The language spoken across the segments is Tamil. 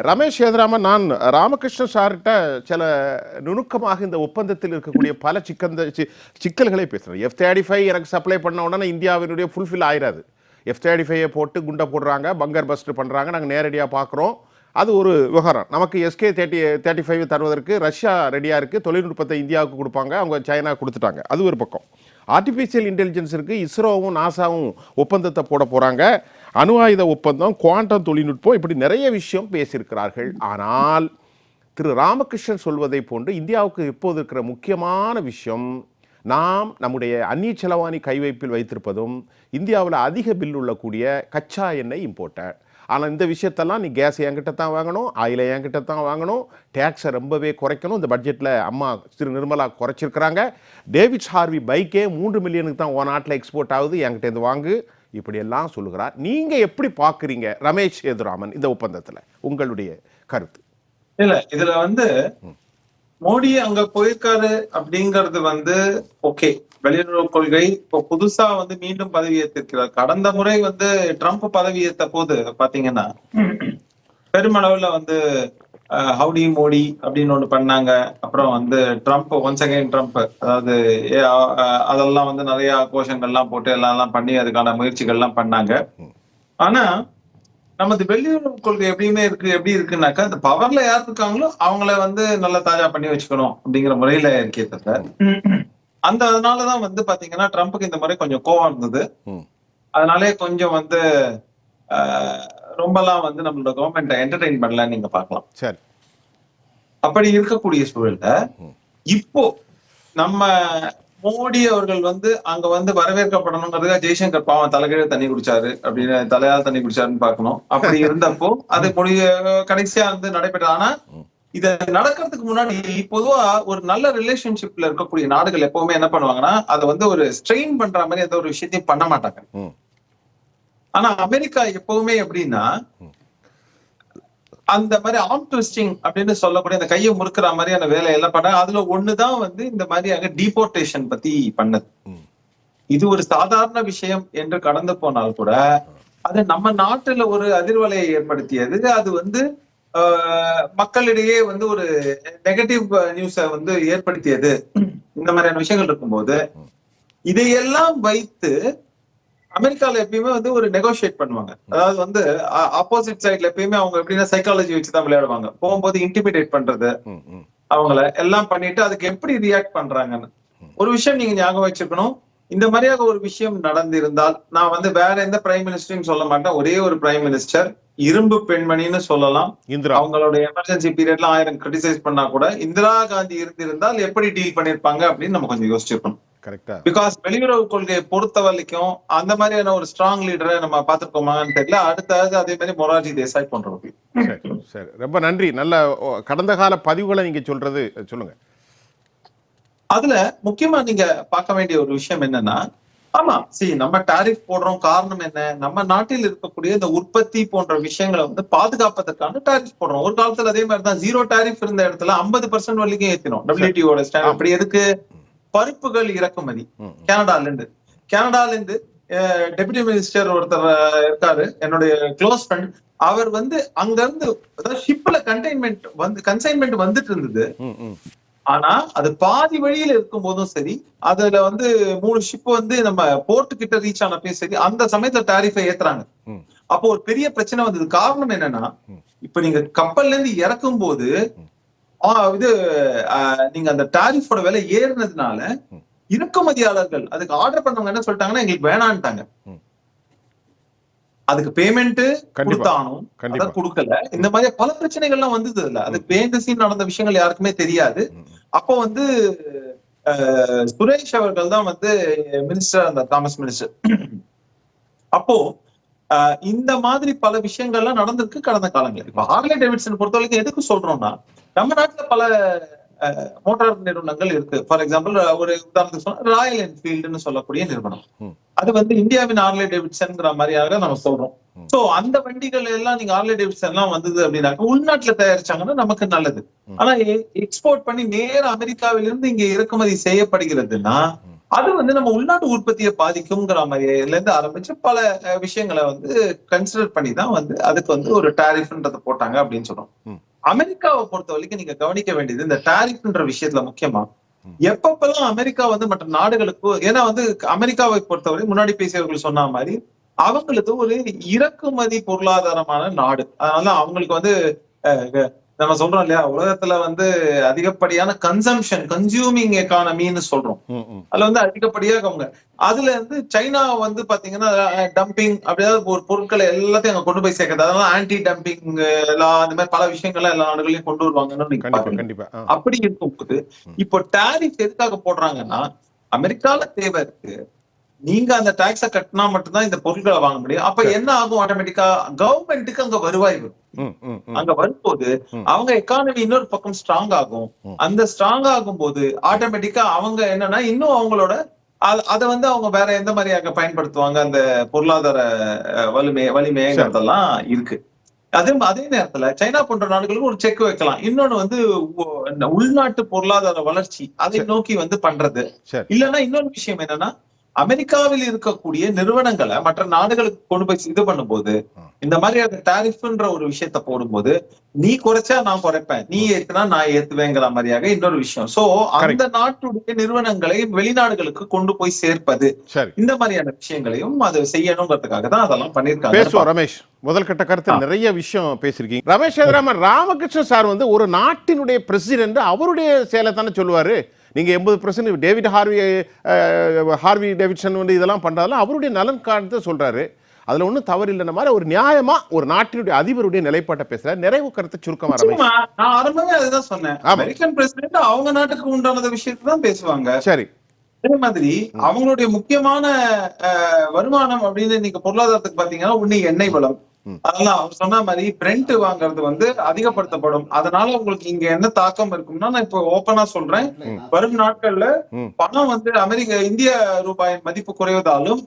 ரமேஷ் சேதுராமன், நான் ராமகிருஷ்ணன் சார்கிட்ட சில நுணுக்கமாக இந்த ஒப்பந்தத்தில் இருக்கக்கூடிய பல சிக்கல்களை பேசுகிறேன். F-35 எனக்கு சப்ளை பண்ண உடனே இந்தியாவினுடைய ஃபுல்ஃபில் ஆயிராது. F-35 போட்டு குண்டை போடுறாங்க, பங்கர் பஸ்ட் பண்ணுறாங்க, நாங்கள் நேரடியாக பார்க்குறோம். அது ஒரு விவகாரம். நமக்கு SK-35 தருவதற்கு ரஷ்யா ரெடியாக இருக்குது. தொழில்நுட்பத்தை இந்தியாவுக்கு கொடுப்பாங்க, அவங்க சைனா கொடுத்துட்டாங்க. அது ஒரு பக்கம். ஆர்டிஃபிஷியல் இன்டெலிஜென்ஸ் இருக்குது. இஸ்ரோவும் நாசாவும் ஒப்பந்தத்தை போட போகிறாங்க. அணு ஆயுத ஒப்பந்தம், குவாண்டம் தொழில்நுட்பம், இப்படி நிறைய விஷயம் பேசியிருக்கிறார்கள். ஆனால் திரு ராமகிருஷ்ணன் சொல்வதை போன்று இந்தியாவுக்கு இப்போது இருக்கிற முக்கியமான விஷயம், நாம் நம்முடைய அந்நிய செலவாணி கைவைப்பில் வைத்திருப்பதும் இந்தியாவில் அதிக பில் உள்ளக்கூடிய கச்சா எண்ணெய் இம்போர்ட்டட். ஆனால் இந்த விஷயத்தெல்லாம் நீ கேஸ் என்கிட்ட தான் வாங்கணும், ஆயிலை என்கிட்ட தான் வாங்கணும், டேக்ஸை ரொம்பவே குறைக்கணும். இந்த பட்ஜெட்டில் அம்மா திரு நிர்மலா குறைச்சிருக்கிறாங்க. டேவிட் ஹார்வி பைக்கே 3 மில்லியனுக்கு தான் நாட்டில் எக்ஸ்போர்ட் ஆகுது, என்கிட்ட இருந்து வாங்கு, இப்படியெல்லாம் சொல்லுகிறார். நீங்கள் எப்படி பார்க்குறீங்க ரமேஷ் சேதுராமன் இந்த ஒப்பந்தத்தில்? உங்களுடைய கருத்து? இல்லை, இதில் மோடி அங்க போயிருக்காரு அப்படிங்கிறது ஓகே, வெளியுறவு கொள்கை. இப்போ புதுசா மீண்டும் பதவி ஏற்றிருக்கிறார். கடந்த முறை ட்ரம்ப் பதவி ஏற்ற போது பாத்தீங்கன்னா பெருமளவுல ஹவுடி மோடி அப்படின்னு ஒண்ணு பண்ணாங்க. அப்புறம் ட்ரம்ப் ஒன்ஸ் அகைன் ட்ரம்ப், அதாவது அதெல்லாம் நிறைய கோஷங்கள்லாம் போட்டு எல்லாம் பண்ணி அதுக்கான முயற்சிகள்லாம் பண்ணாங்க. ஆனா நமது வெளியுறவு கொள்கை எப்படி இருக்குன்னாக்கா, அந்த பவர்ல யார் இருக்காங்களோ அவங்கள நல்லா தாஜா பண்ணி வச்சுக்கணும் அப்படிங்கிற முறையில இருக்கே தவிர, அதனாலதான் பாத்தீங்கன்னா ட்ரம்ப்புக்கு இந்த முறை கொஞ்சம் கோவம் இருந்தது. அதனாலே கொஞ்சம் ரொம்பலாம் நம்மளோட கவர்மெண்ட் என்டர்டெயின் பண்ணல நீங்க பாக்கலாம். சரி, அப்படி இருக்கக்கூடிய சூழல்ல இப்போ நம்ம மோடி அவர்கள் அங்க வரவேற்கப்படணுங்கிறதுக்காக ஜெய்சங்கர் பாவம் தலைகீழ தண்ணி குடிச்சாரு அப்படின்னு, தலையால் தண்ணி குடிச்சாருன்னு பாக்கணும். அப்படி இருந்தப்போ அது கடைசியா நடைபெற்ற. ஆனா இத நடக்கிறதுக்கு முன்னாடி பொதுவா ஒரு நல்ல ரிலேஷன்ஷிப்ல இருக்கக்கூடிய நாடுகள் எப்பவுமே என்ன பண்ணுவாங்கன்னா, அதை ஒரு ஸ்ட்ரெயின் பண்ற மாதிரி எந்த ஒரு விஷயத்தையும் பண்ண மாட்டாங்க. ஆனா அமெரிக்கா எப்பவுமே எப்படின்னா, அந்த மாதிரி ஆர்ம் ட்விஸ்டிங் அப்படின்னு சொல்லக்கூடிய அந்த கையை முறுக்கிற மாதிரியான வேலையெல்லாம் பண்ணாங்க. அதுல ஒண்ணுதான் இந்த மாதிரியாக டீபோர்டேஷன் பத்தி பண்ணது. இது ஒரு சாதாரண விஷயம் என்று கடந்து போனால் கூட அது நம்ம நாட்டுல ஒரு அதிர்வலையை ஏற்படுத்தியது. அது மக்களிடையே ஒரு நெகட்டிவ் நியூஸ ஏற்படுத்தியது. இந்த மாதிரியான விஷயங்கள் இருக்கும்போது இதையெல்லாம் வைத்து அமெரிக்கால எப்பயுமே ஒரு நெகோசியேட் பண்ணுவாங்க. அதாவது ஆப்போசிட் சைட்ல எப்பயுமே அவங்க எப்படின்னா சைக்காலஜி வச்சுதான் விளையாடுவாங்க. போகும்போது இன்டிமிடேட் பண்றது, அவங்கள எல்லாம் பண்ணிட்டு அதுக்கு எப்படி ரியாக்ட் பண்றாங்கன்னு ஒரு விஷயம் நீங்க ஞாபகம் வச்சுக்கணும். இந்த மாதிரியாக ஒரு விஷயம் நடந்திருந்தால், நான் வேற எந்த பிரைம் மினிஸ்டரையும் சொல்ல மாட்டேன், ஒரே ஒரு பிரைம் மினிஸ்டர், இரும்பு பெண்மணின்னு சொல்லலாம். அவங்களோட எமர்ஜென்சி பீரியட்ல 1000 கிரிட்டிசைஸ் பண்ணா கூட இந்திரா காந்தி இருந்திருந்தால் எப்படி டீல் பண்ணிருப்பாங்க அப்படின்னு நம்ம கொஞ்சம் யோசிச்சிருக்கணும். பிகாஸ் வெளியுறவு கொள்கையை பொறுத்த வரைக்கும் அந்த மாதிரியான ஒரு ஸ்ட்ராங் லீடரை நம்ம பார்த்திருக்கோமான்னு தெரியல. அடுத்தது அதே மாதிரி மொரார்ஜி தேசாய் போன்றவர்கள். சரி, ரொம்ப நன்றி. நல்ல கடந்த கால பதிவுகளை நீங்க சொல்லுங்க. அதுல முக்கியமா நீங்க பார்க்க வேண்டிய ஒரு விஷயம் என்னன்னா, ஆமா நம்ம டாரிஃப் போடுறோம். காரணம் என்ன? நம்ம நாட்டில் இருக்கக்கூடிய இந்த உற்பத்தி போன்ற விஷயங்களை பாதுகாப்பதற்கான டாரிஃப் போடுறோம். ஒரு காலத்துல அதே மாதிரிதான் 0 டாரிஃப் இருந்த இடத்துல 50% வரைக்கும் ஏத்தினோம். WTO standard. அப்படி எதுக்கு? பருப்புகள் இறக்குமதி கனடால இருந்து டெபுட்டி மினிஸ்டர் ஒருத்தர் இருக்காரு, என்னுடைய க்ளோஸ் ஃப்ரெண்ட். அவர் அங்க இருந்து ஷிப்ல கன்சைன்மெண்ட் வந்துட்டு இருந்தது. ஆனா அது பாதி வழியில இருக்கும் போதும் சரி, அதுல 3 ஷிப் நம்ம போர்ட் கிட்ட ரீச் ஆனப்பயும் சரி, அந்த சமயத்துல டாரிஃபை ஏத்துறாங்க. அப்போ ஒரு பெரிய பிரச்சனை வந்தது. காரணம் என்னன்னா, இப்ப நீங்க கப்பல்ல இருந்து இறக்கும் போது நீங்க அந்த டாரிஃபோட விலை ஏறினதுனால இறக்குமதியாளர்கள் அதுக்கு ஆர்டர் பண்ணவங்க என்ன சொல்லிட்டாங்கன்னா, எங்களுக்கு வேணான்ட்டாங்க. அதுக்கு பேமெண்ட் கொடுத்தானும் அதை கொடுக்கல. இந்த மாதிரி பல பிரச்சனைகள்லாம் வந்தது. இல்ல அது பேண்டசி நடந்த விஷயங்கள் யாருக்குமே தெரியாது. அப்போ சுரேஷ் அவர்கள் தான் மினிஸ்டர், அந்த காமர்ஸ் மினிஸ்டர். அப்போ இந்த மாதிரி பல விஷயங்கள்லாம் நடந்திருக்கு கடந்த காலங்கள். இப்ப ஹார்லே டேவிட்சன் பொறுத்த வரைக்கும் எதுக்கு சொல்றோம்னா, நம்ம நாட்டுல பல மோட்டார் நிறுவனங்கள் இருக்கு. ஃபார் எக்ஸாம்பிள் ஒரு உதாரணத்துக்கு சொன்னா ராயல் என்ஃபீல்டுன்னு சொல்லக்கூடிய நிறுவனம். அது இந்தியாவின் ஹார்லே டேவிட்சன்ங்கிற மாதிரியாக நம்ம சொல்றோம். சோ அந்த வண்டிகள் எல்லாம் நீங்க ஹார்லே டேவிட்சன் எல்லாம் வந்தது அப்படின்னாக்க உள்நாட்டுல தயாரிச்சாங்கன்னா நமக்கு நல்லது. ஆனா எக்ஸ்போர்ட் பண்ணி நேர அமெரிக்காவிலிருந்து இங்க இறக்குமதி செய்யப்படுகிறதுனா அது வந்து நம்ம உள்நாட்டு உற்பத்தியை பாதிக்குங்கிற மாதிரில இருந்து ஆரம்பிச்சு பல விஷயங்களை வந்து கன்சிடர் பண்ணி தான் வந்து அதுக்கு வந்து ஒரு டாரிஃப்ன்றதை போட்டாங்க அப்படின்னு சொல்றோம். அமெரிக்காவை பொறுத்த வரைக்கும் நீங்க கவனிக்க வேண்டியது இந்த டாரிஃப்ன்ற விஷயத்துல முக்கியமா எப்பப்பெல்லாம் அமெரிக்கா வந்து மற்ற நாடுகளுக்கு, ஏன்னா வந்து அமெரிக்காவை பொறுத்தவரை முன்னாடி பேசியவர்கள் சொன்ன மாதிரி அவங்களுக்கு ஒரு இறக்குமதி பொருளாதாரமான நாடு. அதனால அவங்களுக்கு வந்து நம்ம சொல்றோம் இல்லையா, உலகத்துல வந்து அதிகப்படியான கன்சியூமிங் எக்கானமின்னு சொல்றோம். அதுல வந்து அதிகப்படியாக அவங்க அதுல இருந்து சைனா வந்து பாத்தீங்கன்னா டம்பிங் அப்படியாவது ஒரு பொருட்களை எல்லாத்தையும் அங்க கொண்டு போய் சேர்க்கறது. அதனால ஆன்டி டம்பிங் எல்லாம் அந்த மாதிரி பல விஷயங்கள்லாம் எல்லா நாடுகளையும் கொண்டு வருவாங்கன்னு நீங்க பாருங்க. அப்படி இருக்கும்போது இப்போ டாரிஃப் எதுக்காக போடுறாங்கன்னா, அமெரிக்கால தேவை இருக்கு, நீங்க அந்த டாக்ஸ கட்டினா மட்டும்தான் இந்த பொருட்களை வாங்க முடியும். அப்ப என்ன ஆகும், ஆட்டோமேட்டிக்கா கவர்மெண்ட்டுக்கு அங்க வருவாய் வரும். அங்க வரும்போது அவங்க எக்கானமி இன்னொரு பக்கம் ஸ்ட்ராங் ஆகும். அந்த ஸ்ட்ராங் ஆகும் போது ஆட்டோமேட்டிக்கா அவங்க என்னன்னா இன்னும் அவங்களோட அதை வந்து அவங்க வேற எந்த மாதிரியாக பயன்படுத்துவாங்க, அந்த பொருளாதார வலிமைங்கிறதெல்லாம் இருக்கு. அதே நேரத்துல சைனா போன்ற நாடுகளுக்கு ஒரு செக் வைக்கலாம். இன்னொன்னு வந்து உள்நாட்டு பொருளாதார வளர்ச்சி அதை நோக்கி வந்து பண்றது. இல்லைன்னா இன்னொரு விஷயம் என்னன்னா, அமெரிக்காவில் இருக்கக்கூடிய நிறுவனங்களை மற்ற நாடுகளுக்கு கொண்டு போய் இது பண்ணும்போது இந்த மாதிரி அந்த டாரிஃப்ன்ற ஒரு விஷயத்த போடும்போது நீ குறைச்சா நான் குறைப்பேன், நீ ஏத்துனா நான் ஏத்துவேங்கிற மாதிரியாக இன்னொரு விஷயம். சோ அந்த நாட்டுடைய நிறுவனங்களை வெளிநாடுகளுக்கு கொண்டு போய் சேர்ப்பது, இந்த மாதிரியான விஷயங்களையும் அது செய்யணுங்கிறதுக்காக தான் அதெல்லாம் பண்ணிருக்காங்க. பேசுவோம் ரமேஷ். முதல் கட்ட கருத்து நிறைய விஷயம் பேசிருக்கீங்க. ரமேஷ் ராமகிருஷ்ணன் சார் வந்து ஒரு நாட்டினுடைய பிரசிடென்ட் அவருடைய செயலை தானே சொல்லுவாரு. நீங்க 80% டேவிட் ஹார்வி டேவிட்சன் வந்து இதெல்லாம் பண்றதால அவருடைய நலன் காரணத்தை சொல்றாரு. அதுல ஒண்ணும் தவறு இல்லைன்ற மாதிரி ஒரு நியாயமா ஒரு நாட்டினுடைய அதிபருடைய நிலைப்பாட்டை பேசுறாரு. நிறைவு கருத்து சுருக்கமா ரமேஷ். நான் ஆரம்பமே அதுதான் சொன்னேன். அமெரிக்கன் பிரசிடென்ட் அவங்க நாட்டுக்கு உண்டான விஷயத்தை தான் பேசுவாங்க. சரி. அதே மாதிரி அவங்களுடைய முக்கியமான வருமானம் அப்படின்னு நீங்க பொருளாதாரத்துக்கு பாத்தீங்கன்னா ஒண்ணு எண்ணெய் வளம். அதெல்லாம் அவர் சொன்ன மாதிரி பிரெண்ட் வாங்குறது வந்து அதிகப்படுத்தப்படும். அதனால உங்களுக்கு இங்க என்ன தாக்கம் இருக்கும்னா, நான் இப்ப ஓப்பனா சொல்றேன், வரும் நாட்கள்ல பணம் வந்து இந்திய ரூபாயின் மதிப்பு குறைவதாலும்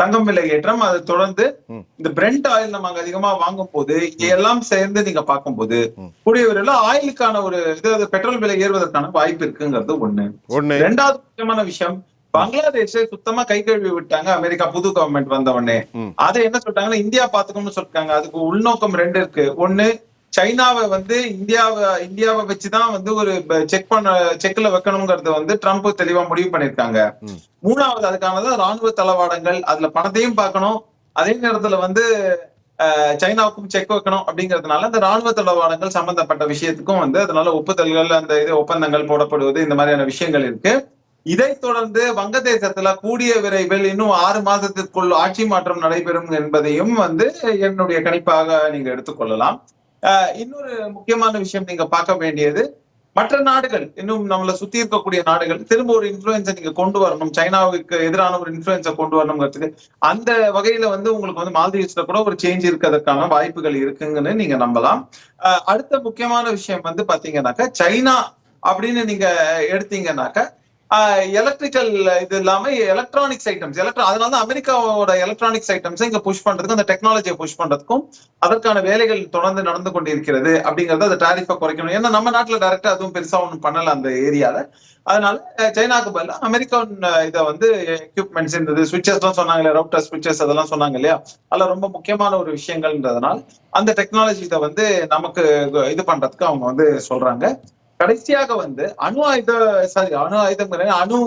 தங்கம் விலை ஏற்றம், அதை தொடர்ந்து இந்த பிரெண்ட் ஆயில் நம்ம அதிகமா வாங்கும் போது எல்லாம் சேர்ந்து நீங்க பார்க்கும்போது கூடிய விரைவில் ஆயிலுக்கான ஒரு பெட்ரோல் விலை ஏறுவதற்கான வாய்ப்பு இருக்குங்கிறது ஒண்ணு. இரண்டாவது முக்கியமான விஷயம், பங்களாதேஷை சுத்தமா கை கழுவி விட்டாங்க அமெரிக்கா புது கவர்மெண்ட் வந்த உடனே. அதை என்ன சொல்றாங்கன்னா, இந்தியா பாத்துக்கணும்னு சொல்லிருக்காங்க. அதுக்கு உள்நோக்கம் ரெண்டு இருக்கு. ஒண்ணு, சைனாவை வந்து இந்தியாவை வச்சுதான் வந்து ஒரு செக்ல வைக்கணுங்கிறது வந்து ட்ரம்ப் தெளிவா முடிவு பண்ணிருக்காங்க. மூணாவது, அதுக்கானதான் ராணுவ தளவாடங்கள், அதுல பணத்தையும் பார்க்கணும், அதே நேரத்துல வந்து சைனாவுக்கும் செக் வைக்கணும். அப்படிங்கிறதுனால அந்த ராணுவ தளவாடங்கள் சம்பந்தப்பட்ட விஷயத்துக்கும் வந்து அதனால ஒப்புதல்கள், அந்த ஒப்பந்தங்கள் போடப்படுவது, இந்த மாதிரியான விஷயங்கள் இருக்கு. இதை தொடர்ந்து வங்கதேசத்துல கூடிய விரைவில் இன்னும் 6 மாதத்திற்குள் ஆட்சி மாற்றம் நடைபெறும் என்பதையும் வந்து என்னுடைய கணிப்பாக நீங்க எடுத்துக்கொள்ளலாம். இன்னொரு முக்கியமான விஷயம் நீங்க பார்க்க வேண்டியது, மற்ற நாடுகள், இன்னும் நம்மளை சுத்தி இருக்கக்கூடிய நாடுகள் திரும்ப ஒரு இன்ஃபுளுன்ஸை நீங்க கொண்டு வரணும், சைனாவுக்கு எதிரான ஒரு இன்ஃபுளுன்ஸை கொண்டு வரணுங்கிறதுக்கு அந்த வகையில வந்து உங்களுக்கு வந்து மால்தீவ்ஸ்ல கூட ஒரு சேஞ்ச் இருக்கிறதுக்கான வாய்ப்புகள் இருக்குங்கன்னு நீங்க நம்பலாம். அடுத்த முக்கியமான விஷயம் வந்து பாத்தீங்கன்னாக்க, சைனா அப்படின்னு நீங்க எடுத்தீங்கன்னாக்க எலக்ட்ரிக்கல் இது இல்லாம எலக்ட்ரானிக்ஸ் ஐட்டம்ஸ், அதனாலதான் அமெரிக்காவோட எலக்ட்ரானிக்ஸ் ஐட்டம்ஸ் இங்க புஷ் பண்றதுக்கும் அந்த டெக்னாலஜியை புஷ் பண்றதுக்கும் அதற்கான வேலைகள் தொடர்ந்து நடந்து கொண்டிருக்கிறது. அப்படிங்கறது அந்த டாரிஃபை குறைக்கணும். ஏன்னா நம்ம நாட்டுல டைரக்டா அதுவும் பெருசா ஒண்ணும் பண்ணல அந்த ஏரியால. அதனால சைனாக்கு பதிலா அமெரிக்கன் இதை வந்து எக்யூப்மெண்ட்ஸ் இருந்தது, சுவிட்சஸ் எல்லாம் சொன்னாங்க, ரவுட்டர் சுவிட்சஸ் அதெல்லாம் சொன்னாங்க இல்லையா, அதெல்லாம் ரொம்ப முக்கியமான ஒரு விஷயங்கள்ன்றதுனால அந்த டெக்னாலஜி இதை வந்து நமக்கு இது பண்றதுக்கு அவங்க வந்து சொல்றாங்க. கடைசியாக வந்து அணு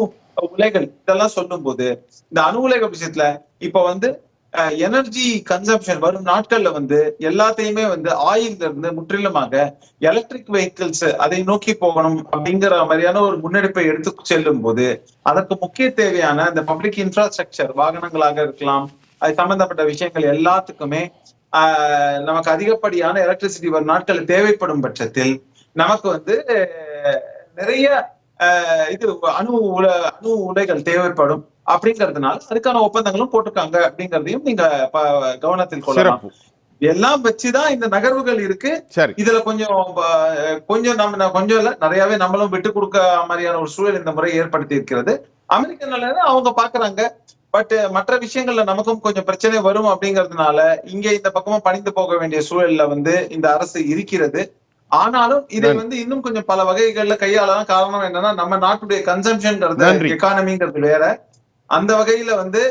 உலைகள் இதெல்லாம் சொல்லும் போது, இந்த அணு உலைகள் விஷயத்துல இப்ப வந்து எனர்ஜி கன்சம்ஷன் வரும் நாட்கள்ல வந்து எல்லாத்தையுமே வந்து ஆயில்ல இருந்து முற்றிலுமாக எலக்ட்ரிக் வெஹிக்கிள்ஸ் அதை நோக்கி போகணும் அப்படிங்கிற மாதிரியான ஒரு முன்னெடுப்பை எடுத்து செல்லும் போது அதற்கு முக்கிய தேவையான இந்த பப்ளிக் இன்ஃப்ராஸ்ட்ரக்சர், வாகனங்களாக இருக்கலாம், அது சம்பந்தப்பட்ட விஷயங்கள் எல்லாத்துக்குமே நமக்கு அதிகப்படியான எலக்ட்ரிசிட்டி வரும் நாட்கள் தேவைப்படும் பட்சத்தில் நமக்கு வந்து நிறைய அணு உலைகள் தேவைப்படும். அப்படிங்கிறதுனால அதுக்கான ஒப்பந்தங்களும் போட்டிருக்காங்க அப்படிங்கறதையும் நீங்க கவனத்தில் கொள்ளலாம். எல்லாம் வச்சுதான் இந்த நகர்வுகள் இருக்கு. இதுல கொஞ்சம் நம்ம கொஞ்சம் இல்ல, நிறையவே நம்மளும் விட்டு கொடுக்க மாதிரியான ஒரு சூழல் இந்த முறை ஏற்படுத்தி இருக்கிறது. அமெரிக்க நிலையில அவங்க பாக்குறாங்க, பட் மற்ற விஷயங்கள்ல நமக்கும் கொஞ்சம் பிரச்சனை வரும் அப்படிங்கிறதுனால இங்க இந்த பக்கமா பணிந்து போக வேண்டிய சூழல்ல வந்து இந்த அரசு இருக்கிறது. ஆனாலும் இதை வந்து இன்னும் கொஞ்சம் பல வகைகள்ல கையாளலாம். காரணம் என்னன்னா நம்ம நாட்டுடைய கன்சம்ஷன்ங்கிறது எக்கானமிங்கிறது வேற. அந்த வகையில வந்து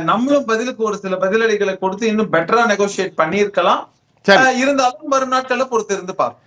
நம்மளும் பதிலுக்கு ஒரு சில பதிலடிகளை கொடுத்து இன்னும் பெட்டரா நெகோசியேட் பண்ணியிருக்கலாம். இருந்தாலும் வரும் நாட்கள்ல பொறுத்து இருந்து பார்ப்போம்.